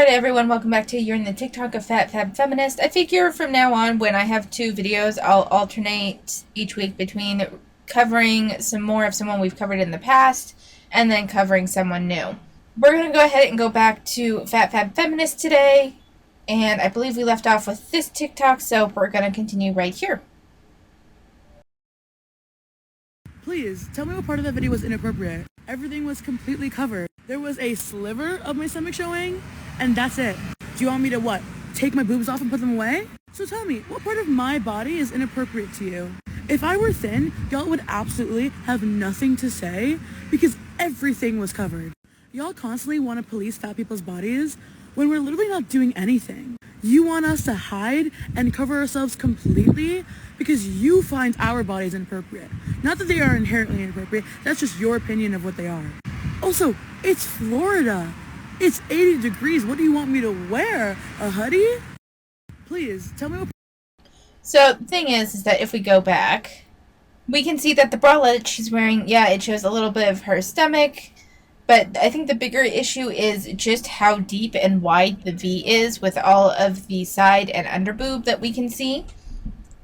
Alright everyone, welcome back to You're in the TikTok of FatFabFeminist. I figure from now on, when I have two videos, I'll alternate each week between covering some more of someone we've covered in the past, and then covering someone new. We're going to go ahead and go back to FatFabFeminist today, and I believe we left off with this TikTok, so we're going to continue right here. Please, tell me what part of that video was inappropriate. Everything was completely covered. There was a sliver of my stomach showing, and that's it. Do you want me to what? Take my boobs off and put them away? So tell me, what part of my body is inappropriate to you? If I were thin, y'all would absolutely have nothing to say because everything was covered. Y'all constantly want to police fat people's bodies when we're literally not doing anything. You want us to hide and cover ourselves completely because you find our bodies inappropriate. Not that they are inherently inappropriate, that's just your opinion of what they are. Also, it's Florida. It's 80 degrees. What do you want me to wear? A hoodie? Please, tell me what... So, the thing is that if we go back, we can see that the bralette she's wearing, yeah, it shows a little bit of her stomach, but I think the bigger issue is just how deep and wide the V is with all of the side and under boob that we can see.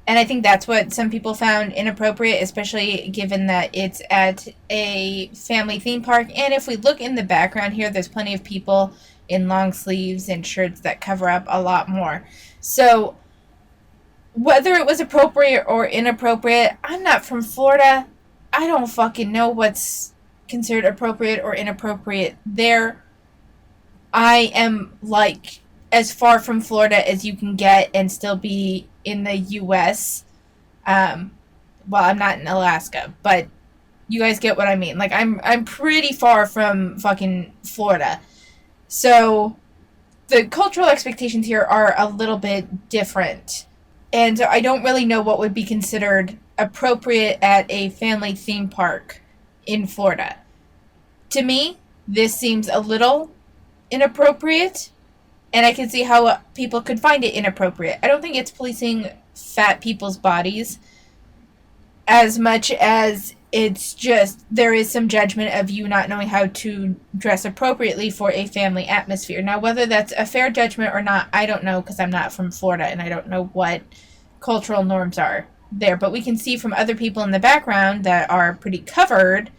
And I think that's what some people found inappropriate, especially given that it's at a family theme park. And if we look in the background here, there's plenty of people in long sleeves and shirts that cover up a lot more. So whether it was appropriate or inappropriate, I'm not from Florida. I don't fucking know what's considered appropriate or inappropriate there. I am like as far from Florida as you can get and still be in the U.S. Well, I'm not in Alaska, but you guys get what I mean. Like, I'm pretty far from fucking Florida. So the cultural expectations here are a little bit different. And so I don't really know what would be considered appropriate at a family theme park in Florida. To me, this seems a little inappropriate. And I can see how people could find it inappropriate. I don't think it's policing fat people's bodies as much as it's just there is some judgment of you not knowing how to dress appropriately for a family atmosphere. Now, whether that's a fair judgment or not, I don't know because I'm not from Florida and I don't know what cultural norms are there. But we can see from other people in the background that are pretty covered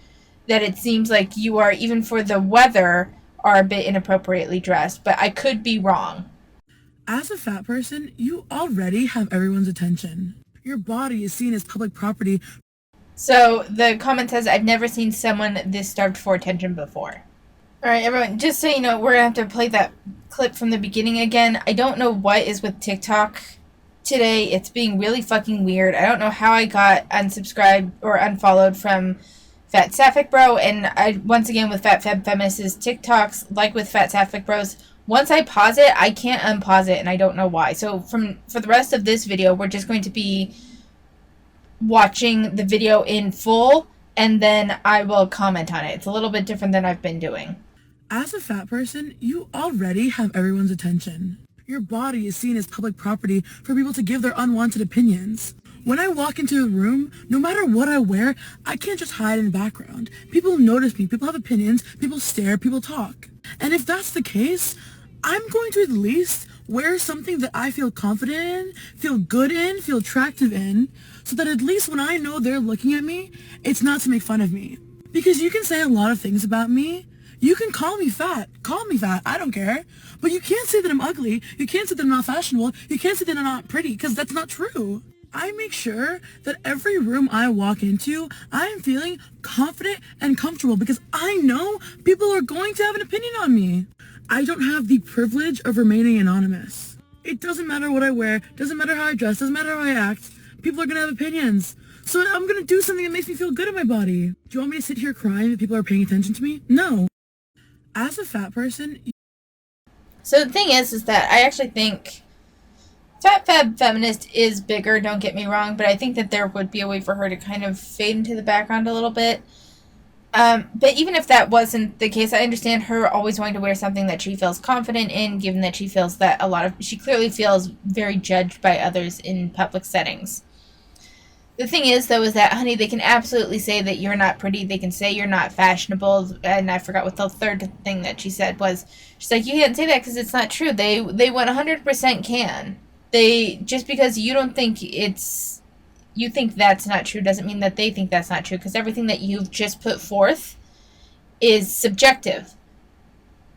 that it seems like you are, even for the weather, are a bit inappropriately dressed, but I could be wrong. As a fat person, you already have everyone's attention. Your body is seen as public property. So the comment says, I've never seen someone this starved for attention before. Alright, everyone, just so you know, we're going to have to play that clip from the beginning again. I don't know what is with TikTok today. It's being really fucking weird. I don't know how I got unsubscribed or unfollowed from Fat Sapphic Bro, and I once again with FatFabFeminist's TikToks, like with Fat Sapphic Bros, once I pause it, I can't unpause it, and I don't know why. So for the rest of this video, we're just going to be watching the video in full, and then I will comment on it. It's a little bit different than I've been doing. As a fat person, you already have everyone's attention. Your body is seen as public property for people to give their unwanted opinions. When I walk into a room, no matter what I wear, I can't just hide in the background. People notice me, people have opinions, people stare, people talk. And if that's the case, I'm going to at least wear something that I feel confident in, feel good in, feel attractive in, so that at least when I know they're looking at me, it's not to make fun of me. Because you can say a lot of things about me. You can call me fat, I don't care. But you can't say that I'm ugly, you can't say that I'm not fashionable, you can't say that I'm not pretty, because that's not true. I make sure that every room I walk into, I am feeling confident and comfortable because I know people are going to have an opinion on me. I don't have the privilege of remaining anonymous. It doesn't matter what I wear, doesn't matter how I dress, doesn't matter how I act. People are going to have opinions. So I'm going to do something that makes me feel good in my body. Do you want me to sit here crying that people are paying attention to me? No. As a fat person... So the thing is that I actually think FatFabFeminist is bigger, don't get me wrong, but I think that there would be a way for her to kind of fade into the background a little bit. But even if that wasn't the case, I understand her always wanting to wear something that she feels confident in, given that she feels that she clearly feels very judged by others in public settings. The thing is, though, is that, honey, they can absolutely say that you're not pretty. They can say you're not fashionable. And I forgot what the third thing that she said was. She's like, you can't say that because it's not true. They 100% can. They, just because you don't think you think that's not true doesn't mean that they think that's not true, because everything that you've just put forth is subjective.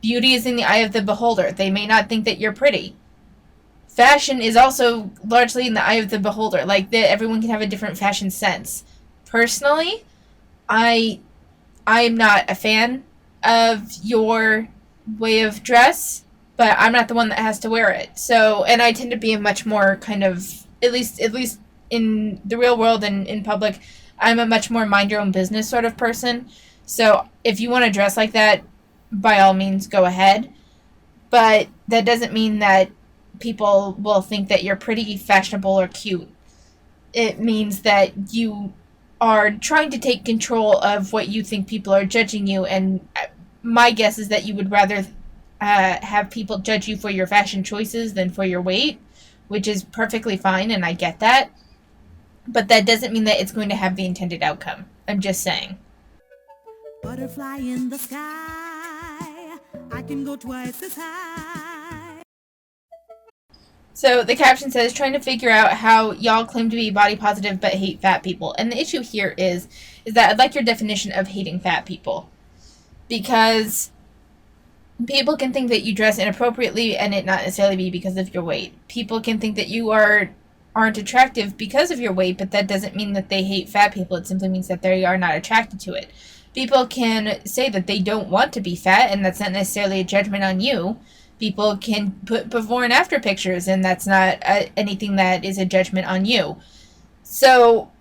Beauty is in the eye of the beholder. They may not think that you're pretty. Fashion is also largely in the eye of the beholder. Like, everyone can have a different fashion sense. Personally, I'm not a fan of your way of dress, but I'm not the one that has to wear it. So, and I tend to be a much more kind of, at least in the real world and in public, I'm a much more mind your own business sort of person. So, if you want to dress like that, by all means, go ahead. But that doesn't mean that people will think that you're pretty, fashionable, or cute. It means that you are trying to take control of what you think people are judging you, and my guess is that you would rather have people judge you for your fashion choices than for your weight, which is perfectly fine, and I get that. But that doesn't mean that it's going to have the intended outcome. I'm just saying. Butterfly in the sky, I can go twice as high. So the caption says, trying to figure out how y'all claim to be body positive but hate fat people. And the issue here is that I'd like your definition of hating fat people. Because people can think that you dress inappropriately and it not necessarily be because of your weight. People can think that you aren't attractive because of your weight, but that doesn't mean that they hate fat people. It simply means that they are not attracted to it. People can say that they don't want to be fat, and that's not necessarily a judgment on you. People can put before and after pictures, and that's not anything that is a judgment on you. So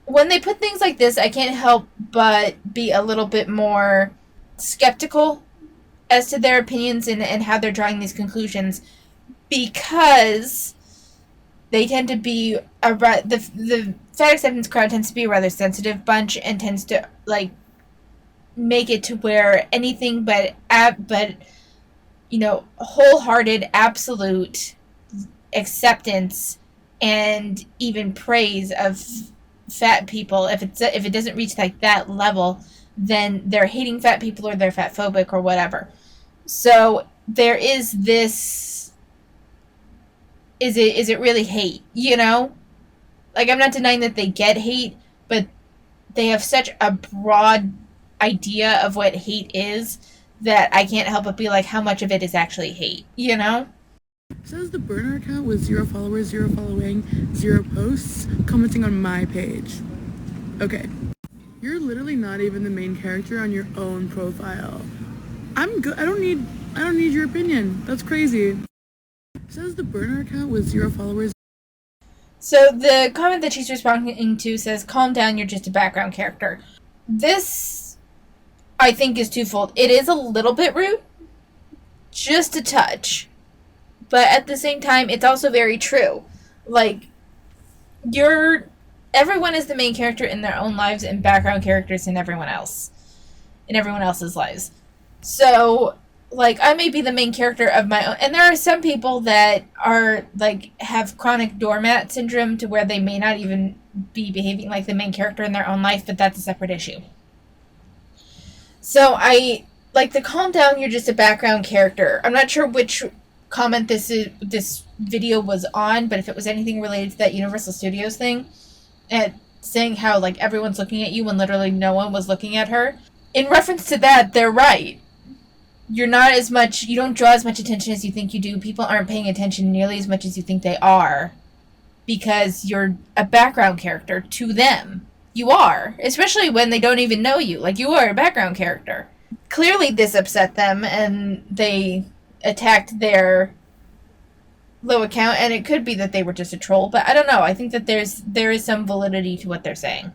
when they put things like this, I can't help but be a little bit more skeptical as to their opinions and how they're drawing these conclusions, because they tend to be the fat acceptance crowd tends to be a rather sensitive bunch and tends to like make it to where anything but wholehearted, absolute acceptance and even praise of fat people, if it doesn't reach like that level, then they're hating fat people or they're fat phobic or whatever. So there is this, is it really hate, Like, I'm not denying that they get hate, but they have such a broad idea of what hate is that I can't help but be like, how much of it is actually hate, Says the burner account with 0 followers, 0 following, 0 posts, commenting on my page. Okay. You're literally not even the main character on your own profile. I'm good. I don't need your opinion. That's crazy. Says the burner account with 0 followers. So the comment that she's responding to says, calm down, you're just a background character. This, I think, is twofold. It is a little bit rude, just a touch, but at the same time, it's also very true. Like, everyone is the main character in their own lives and background characters in everyone else's lives. So, like, I may be the main character of my own, and there are some people that are, like, have chronic doormat syndrome to where they may not even be behaving like the main character in their own life, but that's a separate issue. So I like the calm down, you're just a background character. I'm not sure which comment this video was on, but if it was anything related to that Universal Studios thing, and saying how like everyone's looking at you when literally no one was looking at her. In reference to that, they're right. You don't draw as much attention as you think you do. People aren't paying attention nearly as much as you think they are, because you're a background character to them. You are, especially when they don't even know you. Like, you are a background character. Clearly this upset them, and they attacked their low account, and it could be that they were just a troll, but I don't know. I think that there is some validity to what they're saying.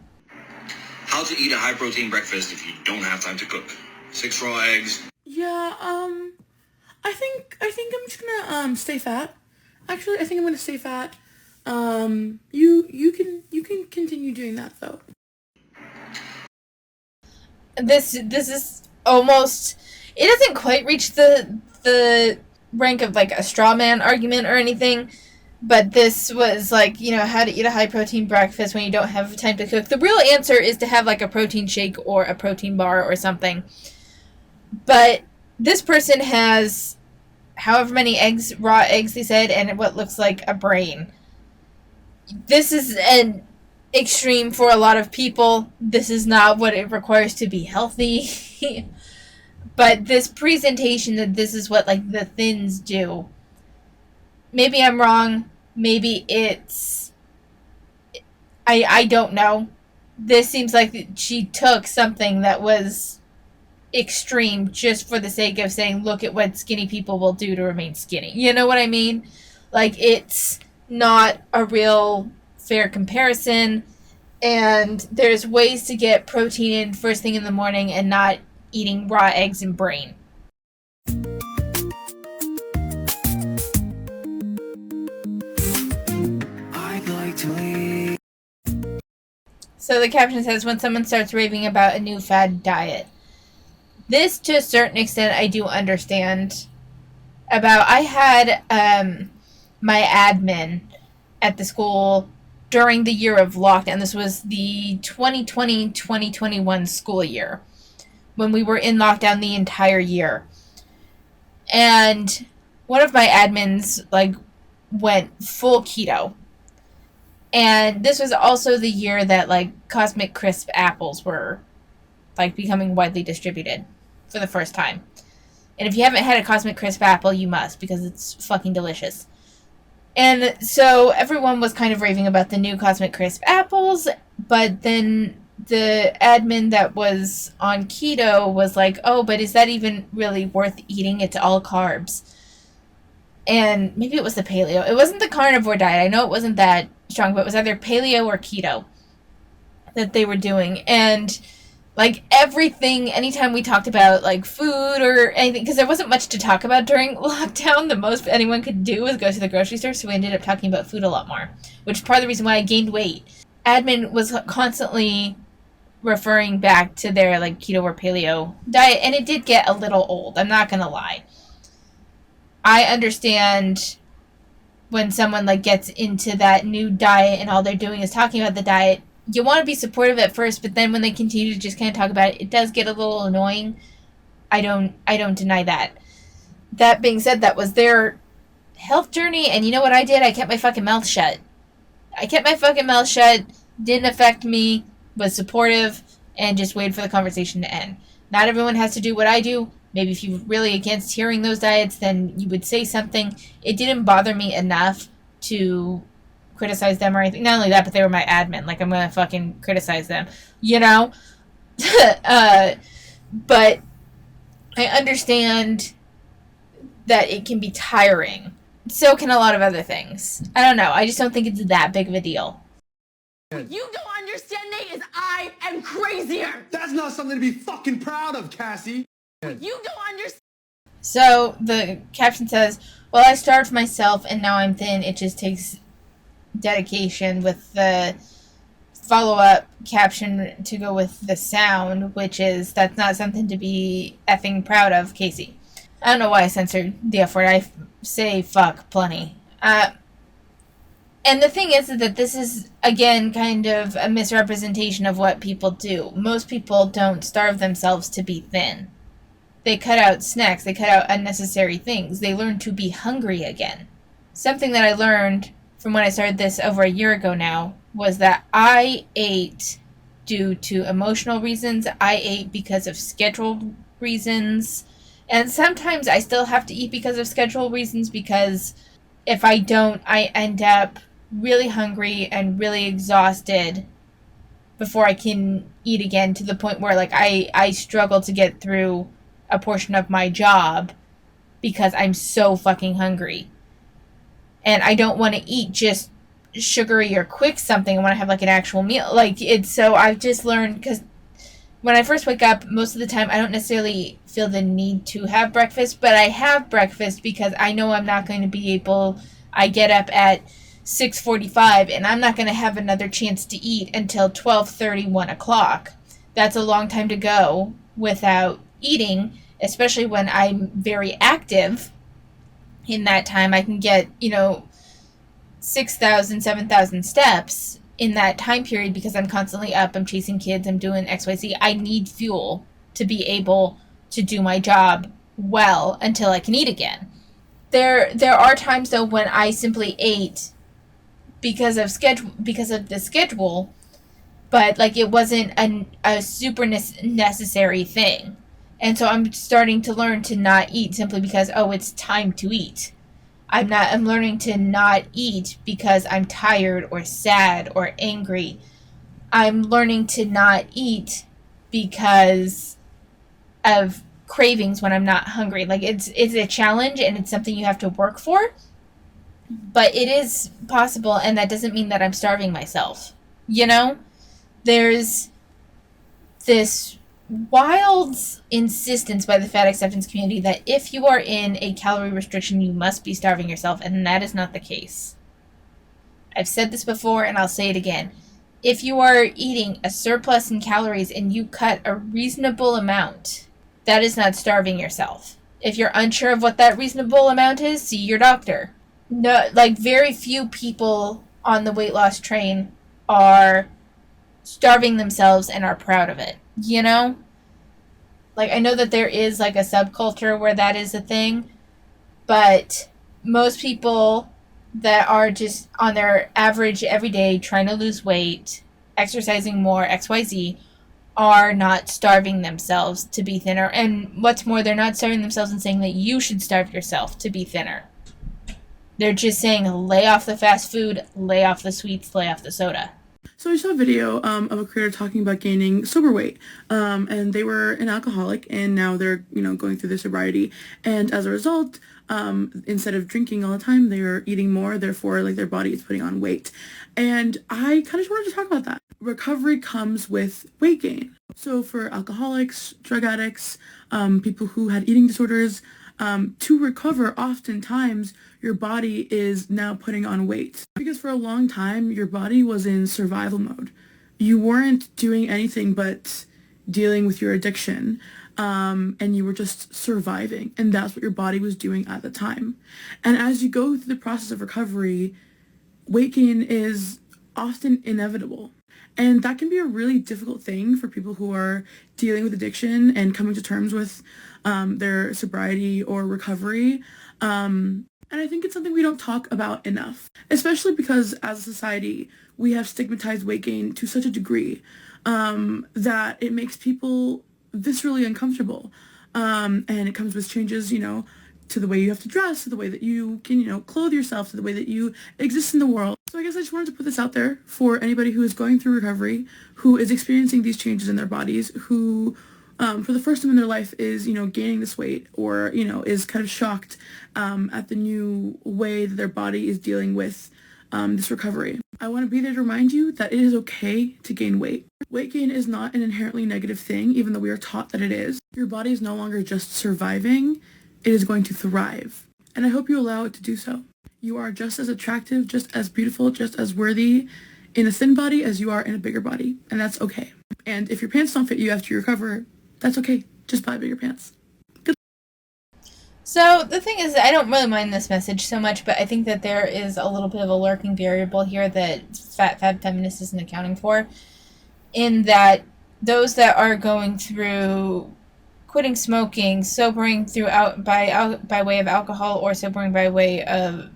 How to eat a high-protein breakfast if you don't have time to cook. 6 raw eggs. Yeah, I think I'm just gonna, stay fat. Actually, I think I'm gonna stay fat. You can continue doing that, though. This is almost, it doesn't quite reach the rank of like a straw man argument or anything, But this was like, how to eat a high protein breakfast when you don't have time to cook. The real answer is to have like a protein shake or a protein bar or something. But this person has however many eggs, raw eggs they said, and what looks like a brain. This is an extreme for a lot of people. This is not what it requires to be healthy. But this presentation that this is what like the thins do. Maybe I'm wrong. Maybe it's... I don't know. This seems like she took something that was extreme just for the sake of saying, look at what skinny people will do to remain skinny. You know what I mean? Like, it's not a real fair comparison. And there's ways to get protein in first thing in the morning and not eating raw eggs and brain. So the caption says, when someone starts raving about a new fad diet. This, to a certain extent, I do understand about. I had my admin at the school during the year of lockdown. This was the 2020-2021 school year, when we were in lockdown the entire year. And one of my admins, like, went full keto. And this was also the year that, like, Cosmic Crisp apples were, like, becoming widely distributed for the first time. And if you haven't had a Cosmic Crisp apple, you must, because it's fucking delicious. And so everyone was kind of raving about the new Cosmic Crisp apples, but then the admin that was on keto was like, oh, but is that even really worth eating? It's all carbs. And maybe it was the paleo. It wasn't the carnivore diet. I know it wasn't that strong, but it was either paleo or keto that they were doing. And like everything, anytime we talked about like food or anything, because there wasn't much to talk about during lockdown, the most anyone could do was go to the grocery store, so we ended up talking about food a lot more, which is part of the reason why I gained weight. Admin was constantly referring back to their like keto or paleo diet, and it did get a little old, I'm not gonna lie. I understand when someone like gets into that new diet and all they're doing is talking about the diet. You want to be supportive at first, but then when they continue to just kind of talk about it, it does get a little annoying. I don't deny that. That being said, that was their health journey, and you know what I did? I kept my fucking mouth shut. Didn't affect me, was supportive, and just waited for the conversation to end. Not everyone has to do what I do. Maybe if you're really against hearing those diets, then you would say something. It didn't bother me enough to criticize them or anything. Not only that, but they were my admin. Like, I'm going to fucking criticize them, you know? But I understand that it can be tiring. So can a lot of other things. I don't know. I just don't think it's that big of a deal. What you don't understand, Nate, is I am crazier. That's not something to be fucking proud of, Cassie. What you don't understand. So the caption says, well, I starved myself and now I'm thin. It just takes dedication, with the follow-up caption to go with the sound, which is, that's not something to be effing proud of, Casey. I don't know why I censored the F word. I say fuck plenty. And the thing is that this is, again, kind of a misrepresentation of what people do. Most people don't starve themselves to be thin. They cut out snacks. They cut out unnecessary things. They learn to be hungry again. Something that I learned from when I started this over a year ago now was that I ate due to emotional reasons. I ate because of scheduled reasons. And sometimes I still have to eat because of scheduled reasons, because if I don't, I end up really hungry and really exhausted before I can eat again, to the point where like I struggle to get through a portion of my job because I'm so fucking hungry. And I don't want to eat just sugary or quick something. I want to have like an actual meal. Like, it's, so I've just learned, because when I first wake up, most of the time I don't necessarily feel the need to have breakfast, but I have breakfast because I know I'm not going to be able, I get up at 6:45 and I'm not going to have another chance to eat until 12:30, 1 o'clock. That's a long time to go without eating, especially when I'm very active. In that time I can get, 6,000, 7,000 steps in that time period because I'm constantly up, I'm chasing kids, I'm doing XYZ. I need fuel to be able to do my job well until I can eat again. There are times though when I simply ate because of the schedule, but like it wasn't a super necessary thing. And so I'm starting to learn to not eat simply because, oh, it's time to eat. I'm learning to not eat because I'm tired or sad or angry. I'm learning to not eat because of cravings when I'm not hungry. Like it's a challenge and it's something you have to work for, but it is possible, and that doesn't mean that I'm starving myself. You know, there's this wild insistence by the fat acceptance community that if you are in a calorie restriction, you must be starving yourself, and that is not the case. I've said this before, and I'll say it again. If you are eating a surplus in calories and you cut a reasonable amount, that is not starving yourself. If you're unsure of what that reasonable amount is, see your doctor. No, like very few people on the weight loss train are starving themselves and are proud of it. You know? Like, I know that there is, like, a subculture where that is a thing, but most people that are just on their average everyday trying to lose weight, exercising more, XYZ, are not starving themselves to be thinner. And what's more, they're not starving themselves and saying that you should starve yourself to be thinner. They're just saying, lay off the fast food, lay off the sweets, lay off the soda. So I saw a video of a creator talking about gaining sober weight, and they were an alcoholic, and now they're, going through their sobriety, and as a result, instead of drinking all the time, they're eating more, therefore, like, their body is putting on weight. And I kind of just wanted to talk about that. Recovery comes with weight gain. So for alcoholics, drug addicts, people who had eating disorders, to recover, oftentimes your body is now putting on weight. Because for a long time, your body was in survival mode. You weren't doing anything but dealing with your addiction, and you were just surviving. And that's what your body was doing at the time. And as you go through the process of recovery, weight gain is often inevitable. And that can be a really difficult thing for people who are dealing with addiction and coming to terms with their sobriety or recovery. And I think it's something we don't talk about enough, especially because as a society, we have stigmatized weight gain to such a degree that it makes people viscerally uncomfortable. And it comes with changes, to the way you have to dress, to the way that you can, clothe yourself, to the way that you exist in the world. So I guess I just wanted to put this out there for anybody who is going through recovery, who is experiencing these changes in their bodies, who for the first time in their life is, gaining this weight, or, is kind of shocked at the new way that their body is dealing with this recovery. I want to be there to remind you that it is okay to gain weight. Weight gain is not an inherently negative thing, even though we are taught that it is. Your body is no longer just surviving. It is going to thrive. And I hope you allow it to do so. You are just as attractive, just as beautiful, just as worthy in a thin body as you are in a bigger body. And that's okay. And if your pants don't fit you after you recover, that's okay. Just buy bigger pants. Good. So the thing is, I don't really mind this message so much, but I think that there is a little bit of a lurking variable here that FatFabFeminist isn't accounting for, in that those that are going through quitting smoking, sobering by way of alcohol, or sobering by way of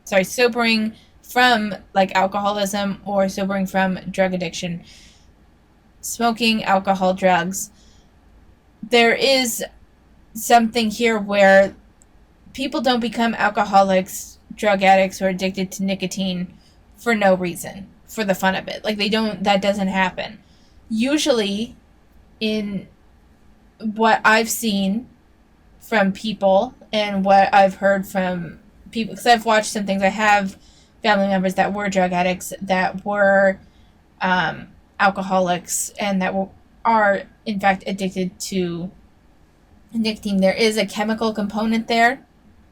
sobering from like alcoholism, or sobering from drug addiction, smoking, alcohol, drugs. There is something here where people don't become alcoholics, drug addicts, or addicted to nicotine for no reason, for the fun of it. Like, that doesn't happen. Usually, in what I've seen from people and what I've heard from people, because I've watched some things, I have family members that were drug addicts, that were alcoholics, and that are in fact addicted to nicotine. There is a chemical component there.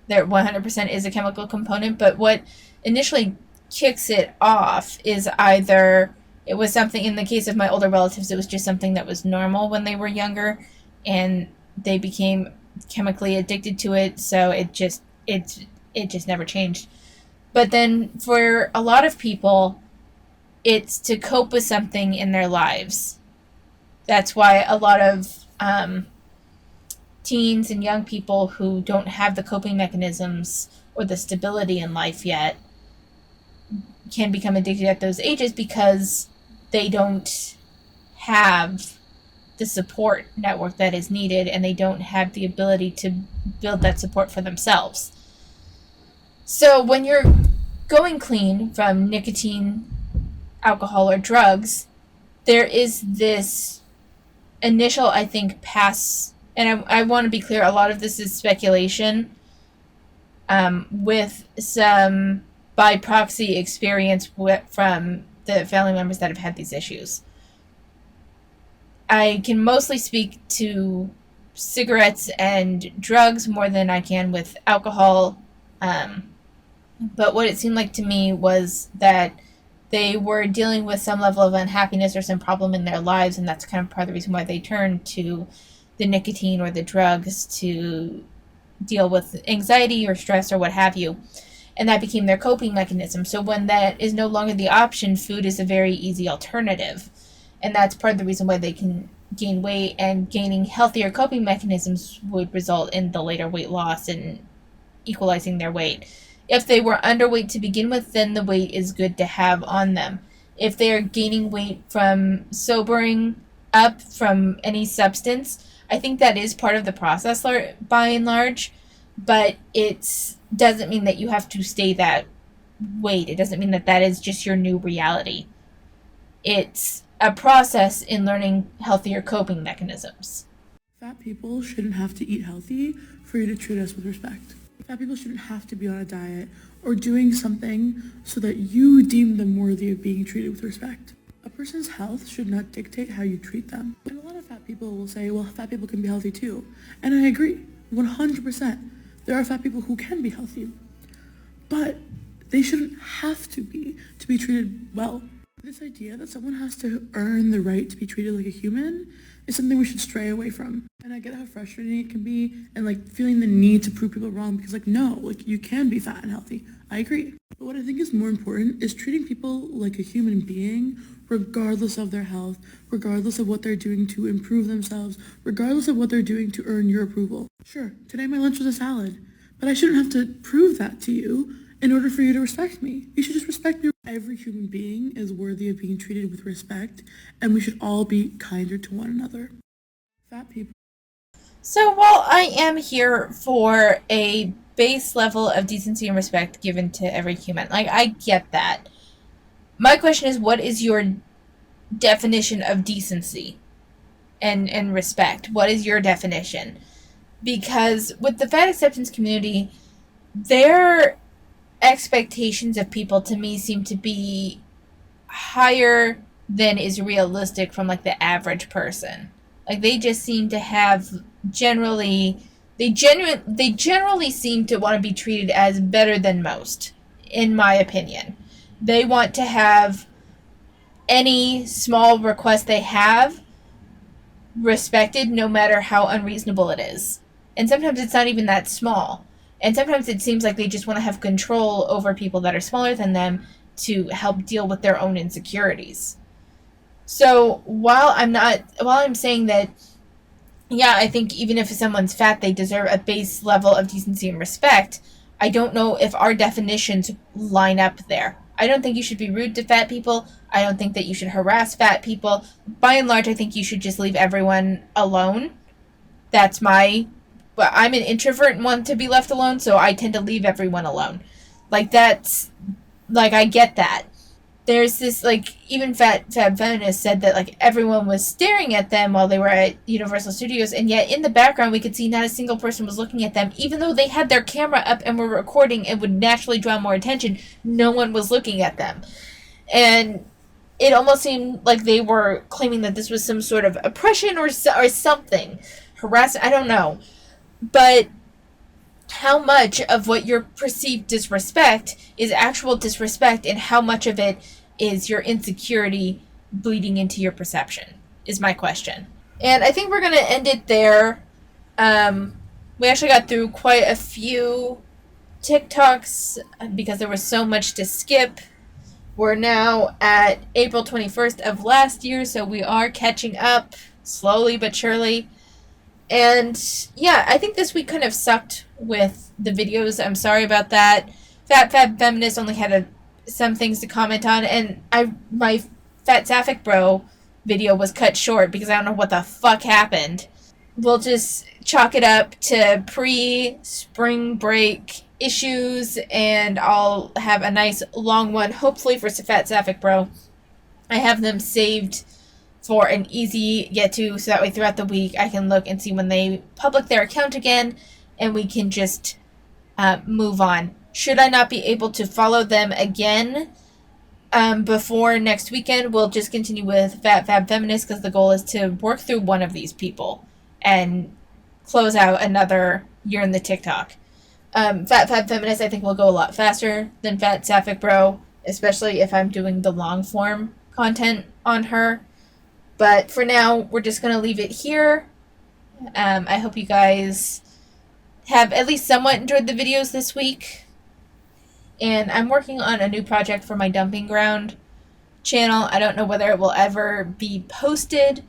There 100% is a chemical component, but what initially kicks it off is either it was something, in the case of my older relatives, it was just something that was normal when they were younger, and they became chemically addicted to it, so it just never changed. But then for a lot of people, it's to cope with something in their lives. That's why a lot of teens and young people who don't have the coping mechanisms or the stability in life yet can become addicted at those ages, because they don't have the support network that is needed, and they don't have the ability to build that support for themselves. So when you're going clean from nicotine, alcohol, or drugs, there is this initial, I think, pass, and I want to be clear, a lot of this is speculation, with some by proxy experience from the family members that have had these issues. I can mostly speak to cigarettes and drugs more than I can with alcohol, but what it seemed like to me was that they were dealing with some level of unhappiness or some problem in their lives, and that's kind of part of the reason why they turned to the nicotine or the drugs to deal with anxiety or stress or what have you. And that became their coping mechanism. So when that is no longer the option, food is a very easy alternative. And that's part of the reason why they can gain weight, and gaining healthier coping mechanisms would result in the later weight loss and equalizing their weight. If they were underweight to begin with, then the weight is good to have on them. If they are gaining weight from sobering up from any substance, I think that is part of the process by and large, but it doesn't mean that you have to stay that weight. It doesn't mean that that is just your new reality. It's a process in learning healthier coping mechanisms. Fat people shouldn't have to eat healthy for you to treat us with respect. Fat people shouldn't have to be on a diet or doing something so that you deem them worthy of being treated with respect. A person's health should not dictate how you treat them. And a lot of fat people will say, well, fat people can be healthy too. And I agree, 100%. There are fat people who can be healthy. But they shouldn't have to be treated well. This idea that someone has to earn the right to be treated like a human is something we should stray away from. And I get how frustrating it can be, and like feeling the need to prove people wrong, because like, no, like you can be fat and healthy. I agree. But what I think is more important is treating people like a human being, regardless of their health, regardless of what they're doing to improve themselves, regardless of what they're doing to earn your approval. Sure, today my lunch was a salad, but I shouldn't have to prove that to you in order for you to respect me. You should just respect me. Every human being is worthy of being treated with respect, and we should all be kinder to one another. Fat people. So while I am here for a base level of decency and respect given to every human, like, I get that. My question is, what is your definition of decency and respect? What is your definition? Because with the fat acceptance community, their expectations of people to me seem to be higher than is realistic from like the average person. Like, they just seem to have generally seem to want to be treated as better than most, in my opinion. They want to have any small request they have respected, no matter how unreasonable it is. And sometimes it's not even that small. And sometimes it seems like they just want to have control over people that are smaller than them to help deal with their own insecurities. So while I'm saying that, yeah, I think even if someone's fat, they deserve a base level of decency and respect, I don't know if our definitions line up there. I don't think you should be rude to fat people. I don't think that you should harass fat people. By and large, I think you should just leave everyone alone. But I'm an introvert and want to be left alone, so I tend to leave everyone alone. Like, that's, like, I get that. There's this, like, even FatFabFeminist said that, like, everyone was staring at them while they were at Universal Studios, and yet in the background we could see not a single person was looking at them. Even though they had their camera up and were recording and would naturally draw more attention, no one was looking at them. And it almost seemed like they were claiming that this was some sort of oppression or something. Harassment, I don't know. But how much of what your perceived disrespect is actual disrespect, and how much of it is your insecurity bleeding into your perception, is my question. And I think we're going to end it there. We actually got through quite a few TikToks because there was so much to skip. We're now at April 21st of last year, so we are catching up slowly but surely. And yeah, I think this week kind of sucked with the videos. I'm sorry about that. FatFabFeminist only had some things to comment on, and my Fat Sapphic Bro video was cut short because I don't know what the fuck happened. We'll just chalk it up to pre-spring break issues, and I'll have a nice long one, hopefully for Fat Sapphic Bro. I have them saved for an easy get to, so that way throughout the week I can look and see when they public their account again, and we can just move on. Should I not be able to follow them again before next weekend, we'll just continue with FatFabFeminist because the goal is to work through one of these people and close out another year in the TikTok. FatFabFeminist I think will go a lot faster than Fat Sapphic Bro, especially if I'm doing the long form content on her. But for now, we're just going to leave it here. I hope you guys have at least somewhat enjoyed the videos this week. And I'm working on a new project for my Dumping Ground channel. I don't know whether it will ever be posted,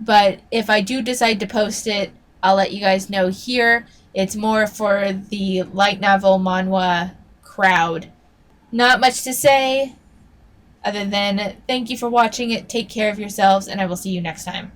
but if I do decide to post it, I'll let you guys know here. It's more for the light novel manhwa crowd. Not much to say other than thank you for watching it. Take care of yourselves, and I will see you next time.